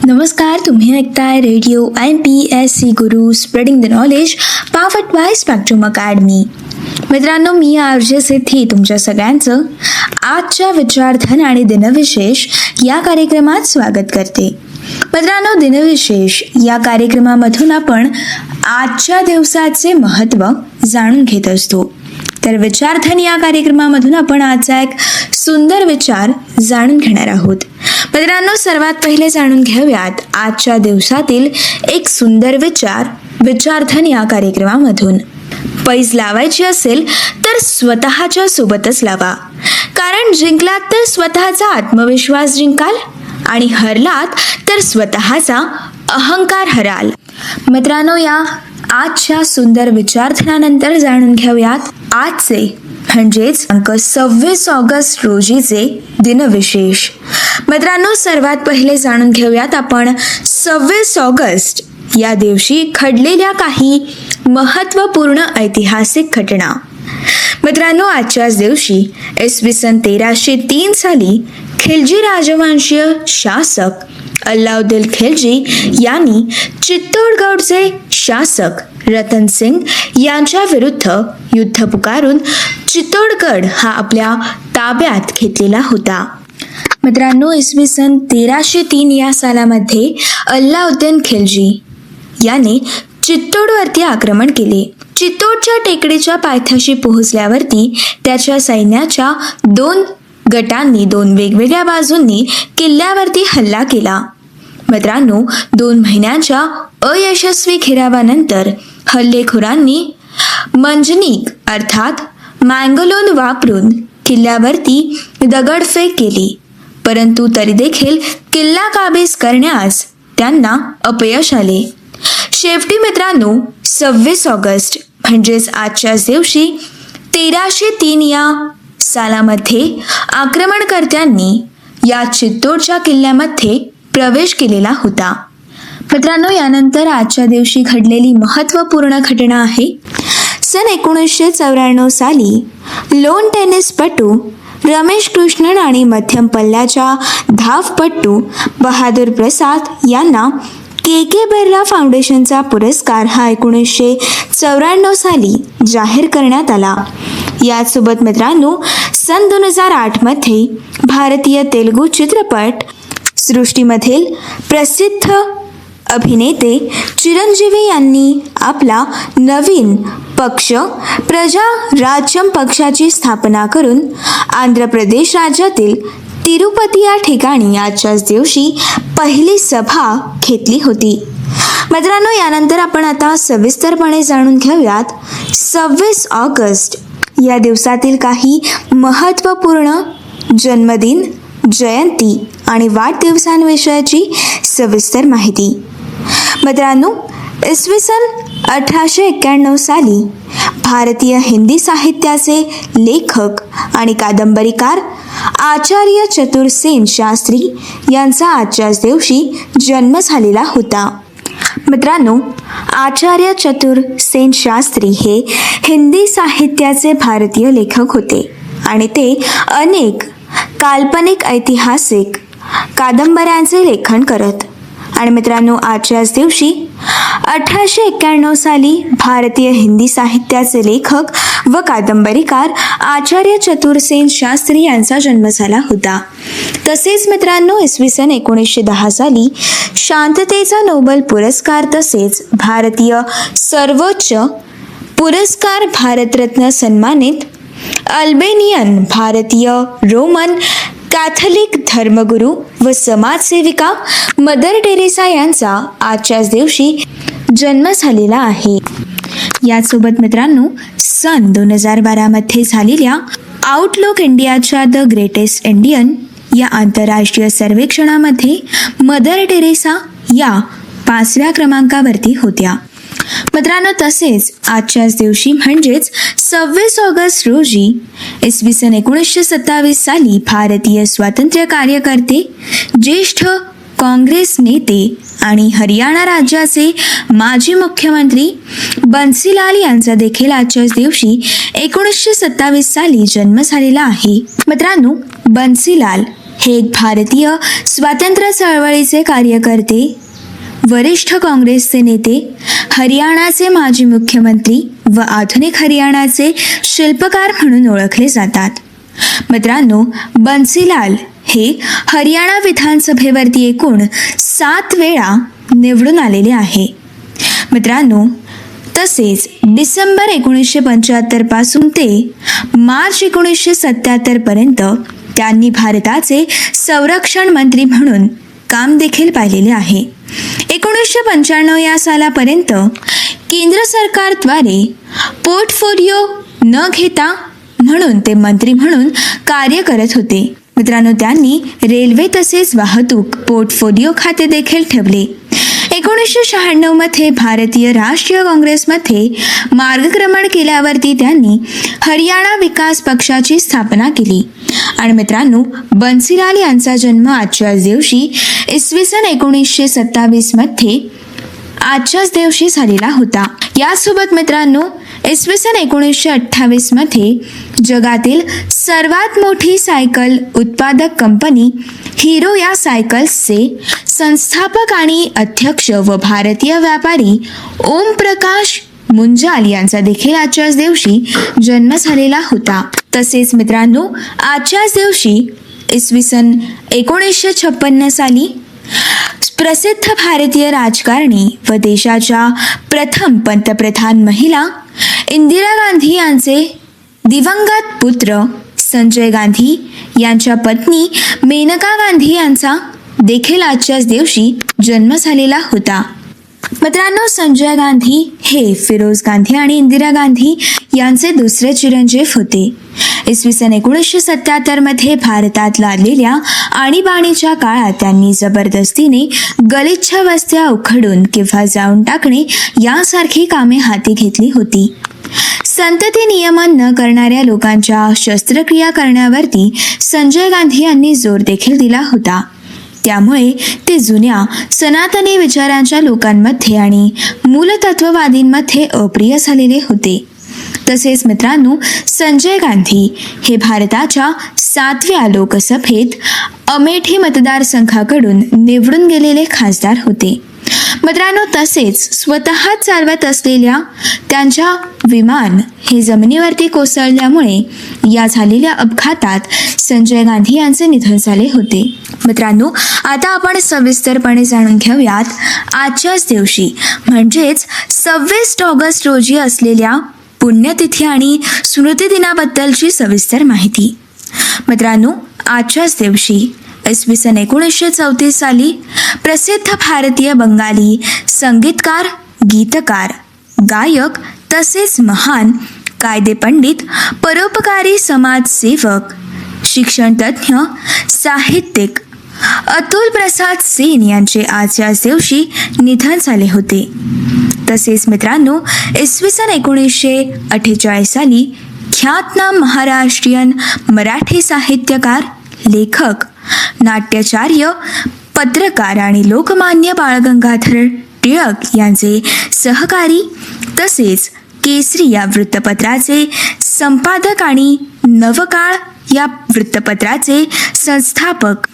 नमस्कार, तुम्ही ऐकताय radio MPSC Guru spreading the knowledge powered by spectrum academy. मित्रांनो, मी RJ सिद्धी तुमच्या सगळ्यांचं आजच्या विचारधन आणि दिनविशेष या कार्यक्रमात स्वागत करते. मित्रांनो, दिनविशेष या कार्यक्रमामधून आपण आजच्या दिवसाचे महत्त्व जाणून घेत असतो. तर विचारधन या कार्यक्रमामधून आपण आजचा एक सुंदर विचार जाणून घेणार आहोत. मित्रांनो, सर्वात पहिले जाणून घेऊयात आजच्या दिवसातील एक सुंदर विचार विचारधन या कार्यक्रमामधून. पैज लावायची असेल तर स्वतःच्या सोबतच लावा, कारण जिंकलात तर स्वतःचा आत्मविश्वास जिंकाल आणि हरलात तर स्वतःचा अहंकार हराल. मित्रांनो, या आजच्या सुंदर विचारधनानंतर जाणून घेऊयात आजचे म्हणजेच 26 ऑगस्ट रोजीचे दिनविशेष. मित्रांनो, सर्वात पहिले जाणून घेऊयात आपण 26 ऑगस्ट या दिवशी घडलेल्या काही महत्त्वपूर्ण ऐतिहासिक घटना. मित्रांनो, आजच्याच दिवशी इसवी सन 1303 साली खिलजी राजवंशीय शासक अल्लाउद्दीन खिलजी यांनी चित्तोडगडचे शासक रतन सिंग यांच्या विरुद्ध युद्ध पुकारून चित्तोडगड हा आपल्या ताब्यात घेतलेला होता. मित्रांनो, इसवी सन 1303 या सालामध्ये अल्लाउद्दीन खिलजी याने चित्तोडवरती आक्रमण केले. चित्तोडच्या टेकडीच्या पायथ्याशी पोहोचल्यावरती त्याच्या सैन्याच्या 2 गटांनी 2 वेगवेगळ्या बाजूंनी किल्ल्यावरती हल्ला केला. मित्रांनो, 2 महिन्यांच्या अयशस्वी घेरावानंतर हल्लेखोरांनी मंजनीक अर्थात मँगलोन वापरून किल्ल्यावरती दगडफेक केली, परंतु तरी देखील किल्ला काबीज करण्यास त्यांना अपयश आले. शेवटी मित्रांनो, 26 ऑगस्ट म्हणजेच आजच्याच दिवशी 1303 या सालामध्ये आक्रमणकर्त्यांनी या चित्तोडच्या किल्ल्यामध्ये प्रवेश केलेला होता. मित्रांनो, यानंतर आजच्या दिवशी घडलेली महत्त्वपूर्ण घटना आहे. सन 1994 साली लोन टेनिसपटू रमेश कृष्णन आणि मध्यम पल्ल्याच्या धावपटू बहादूर प्रसाद यांना KK बिर्ला फाउंडेशनचा पुरस्कार हा 1994 साली जाहीर करण्यात आला. यासोबत मित्रांनो, सन 2008 मध्ये भारतीय तेलुगू चित्रपट सृष्टीमधील प्रसिद्ध अभिनेते चिरंजीवी यांनी आपला नवीन पक्ष प्रजा राज्यम पक्षाची स्थापना करून आंध्र प्रदेश राज्यातील तिरुपती या ठिकाणी आजच्याच दिवशी पहिली सभा घेतली होती. मित्रांनो, यानंतर आपण आता सविस्तरपणे जाणून घेऊयात 26 ऑगस्ट या दिवसातील काही महत्त्वपूर्ण जन्मदिन, जयंती आणि वाढदिवसांविषयीची सविस्तर माहिती. मित्रांनो, इसवी सन 1891 साली भारतीय हिंदी साहित्याचे लेखक आणि कादंबरीकार आचार्य चतुरसेन शास्त्री यांचा आजच्याच दिवशी जन्म झालेला होता. मित्रांनो, आचार्य चतुरसेन शास्त्री हे हिंदी साहित्याचे भारतीय लेखक होते आणि ते अनेक काल्पनिक ऐतिहासिक कादंबऱ्यांचे लेखन करत. आणि मित्रांनो, आजच्याच दिवशी 1891 साली भारतीय हिंदी साहित्याचे लेखक व कादंबरीकार आचार्य चतुरसेन शास्त्री यांचा जन्म झाला होता. तसेच मित्रांनो, इसवी सन 1910 साली शांततेचा नोबेल पुरस्कार तसेच भारतीय सर्वोच्च पुरस्कार भारतरत्न सन्मानित अल्बेनियन भारतीय रोमन कॅथलिक धर्मगुरू व समाजसेविका मदर टेरेसा यांचा आजच्याच दिवशी जन्म झालेला आहे. यासोबत मित्रांनो, सन 2012 मध्ये झालेल्या आउटलुक इंडियाच्या द ग्रेटेस्ट इंडियन या आंतरराष्ट्रीय सर्वेक्षणामध्ये मदर टेरेसा या 5व्या क्रमांकावरती होत्या. मित्रांनो, तसेच आजच्याच दिवशी म्हणजेच 26 ऑगस्ट रोजी इसवी सन 1927 साली भारतीय स्वातंत्र्य कार्यकर्ते, ज्येष्ठ काँग्रेस नेते आणि हरियाणा राज्याचे माजी मुख्यमंत्री बन्सीलाल यांचा देखील आजच्याच दिवशी 1927 साली जन्म झालेला आहे. मित्रांनो, बन्सीलाल हे एक भारतीय स्वातंत्र्य चळवळीचे कार्यकर्ते, वरिष्ठ काँग्रेसचे नेते, हरियाणाचे माजी मुख्यमंत्री व आधुनिक हरियाणाचे शिल्पकार म्हणून ओळखले जातात. मित्रांनो, बन्सीलाल हे हरियाणा विधानसभेवरती एकूण 7 वेळा निवडून आलेले आहे. मित्रांनो, तसेच डिसेंबर 1975 पासून ते मार्च 1977 पर्यंत त्यांनी भारताचे संरक्षण मंत्री म्हणून काम देखील पाहिलेले आहे. 1995 या सालापर्यंत केंद्र सरकारद्वारे पोर्टफोलिओ न घेता म्हणून ते मंत्री म्हणून कार्य करत होते. मित्रांनो, त्यांनी रेल्वे तसेच वाहतूक पोर्टफोलिओ खाते देखील ठेवले. 1996 मध्ये भारतीय राष्ट्रीय काँग्रेसमध्ये मार्गक्रमण केल्यावरती त्यांनी हरियाणा विकास पक्षाची स्थापना केली. आणि मित्रांनो, बन्सीलाल यांचा जन्म आजच्याच दिवशी इसवी सन 1927 मध्ये आजच्याच दिवशी झालेला होता. यासोबत मित्रांनो, इसवी सन 1928 मध्ये जगातील सर्वात मोठी सायकल उत्पादक कंपनी हिरो या सायकल्सचे संस्थापक आणि अध्यक्ष व भारतीय व्यापारी ओम प्रकाश मुंजाल यांचा देखील आजच्याच दिवशी जन्म झालेला होता. तसेच मित्रांनो, आजच्याच दिवशी इसवी सन 1956 साली प्रसिद्ध भारतीय राजकारणी व देशाच्या प्रथम पंतप्रधान महिला इंदिरा गांधी यांचे दिवंगत पुत्र संजय गांधी यांच्या पत्नी मेनका गांधी यांचा देखील आजच्याच दिवशी जन्म झालेला होता. मित्रांनो, संजय गांधी हे फिरोज गांधी आणि इंदिरा गांधी यांचे दुसरे चिरंजीव होते. इसवी सन 1977 मध्ये भारतात लादलेल्या आणीबाणीच्या काळात त्यांनी जबरदस्तीने गलिच्छ वस्त्या उखडून किंवा जाळून टाकणे यासारखी कामे हाती घेतली होती. संतती नियमन न करणाऱ्या लोकांच्या शस्त्रक्रिया करण्यावरती संजय गांधी यांनी जोर देखील दिला होता. त्यामुळे ते जुन्या सनातनी विचारांच्या लोकांमध्ये आणि मूलतत्ववादींमध्ये अप्रिय झालेले होते. तसेच मित्रांनो, संजय गांधी हे भारताच्या 7व्या लोकसभेत अमेठी मतदारसंघाकडून निवडून गेलेले खासदार होते. मित्रांनो, तसेच स्वतः चालवत असलेल्या त्यांच्या विमान हे जमिनीवरती कोसळल्यामुळे या झालेल्या अपघातात संजय गांधी यांचे निधन झाले होते. मित्रांनो, आता आपण सविस्तरपणे जाणून घेऊयात आजच्याच दिवशी म्हणजेच 26 ऑगस्ट रोजी असलेल्या पुण्यतिथी आणि स्मृतिदिनाबद्दलची सविस्तर माहिती. मित्रांनो, आजच्याच दिवशी इसवी सन 1934 साली प्रसिद्ध भारतीय बंगाली संगीतकार, गीतकार, गायक तसेच महान कायदेपंडित, परोपकारी समाजसेवक, शिक्षणतज्ज्ञ, साहित्यिक अतुल प्रसाद सेन यांचे आजच्याच दिवशी निधन झाले होते. तसेच मित्रांनो, इसवी सन 1948 साली ख्यातनाम महाराष्ट्रीयन मराठी साहित्यकार, लेखक, नाट्याचार्य, पत्रकार आणि लोकमान्य बाळ गंगाधर टिळक यांचे सहकारी तसेच केसरी या वृत्तपत्राचे संपादक आणि नवकाळ या वृत्तपत्राचे संस्थापक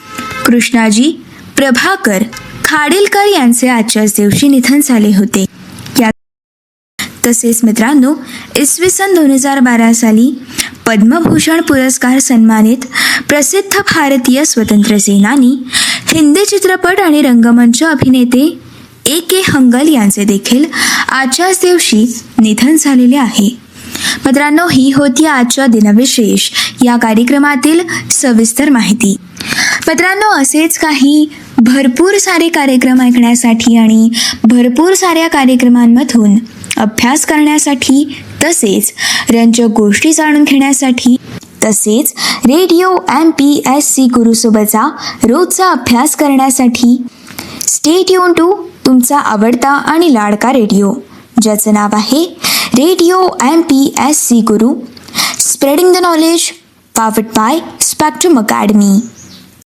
कृष्णाजी प्रभाकर खाडीलकर यांचे आजच्याच दिवशी निधन झाले होते. तसेच मित्रांनो, इसवी सन 2012 साली पद्मभूषण पुरस्कार सन्मानित प्रसिद्ध भारतीय स्वतंत्र सेनानी, हिंदी चित्रपट आणि रंगमंच अभिनेते A.K. हंगल यांचे देखील आजच्याच दिवशी निधन झालेले आहे. मित्रांनो, ही होती आजच्या दिनविशेष या कार्यक्रमातील सविस्तर माहिती. मित्रांनो, असेच काही भरपूर सारे कार्यक्रम ऐकण्यासाठी आणि भरपूर साऱ्या कार्यक्रमांमधून अभ्यास करण्यासाठी तसेच रंजक गोष्टी जाणून घेण्यासाठी तसेच रेडिओ MPSC गुरुसोबतचा रोजचा अभ्यास करण्यासाठी स्टे ट्यून टू तुमचा आवडता आणि लाडका रेडिओ, ज्याचं नाव आहे radio MPSC Guru, spreading the knowledge, powered by spectrum academy.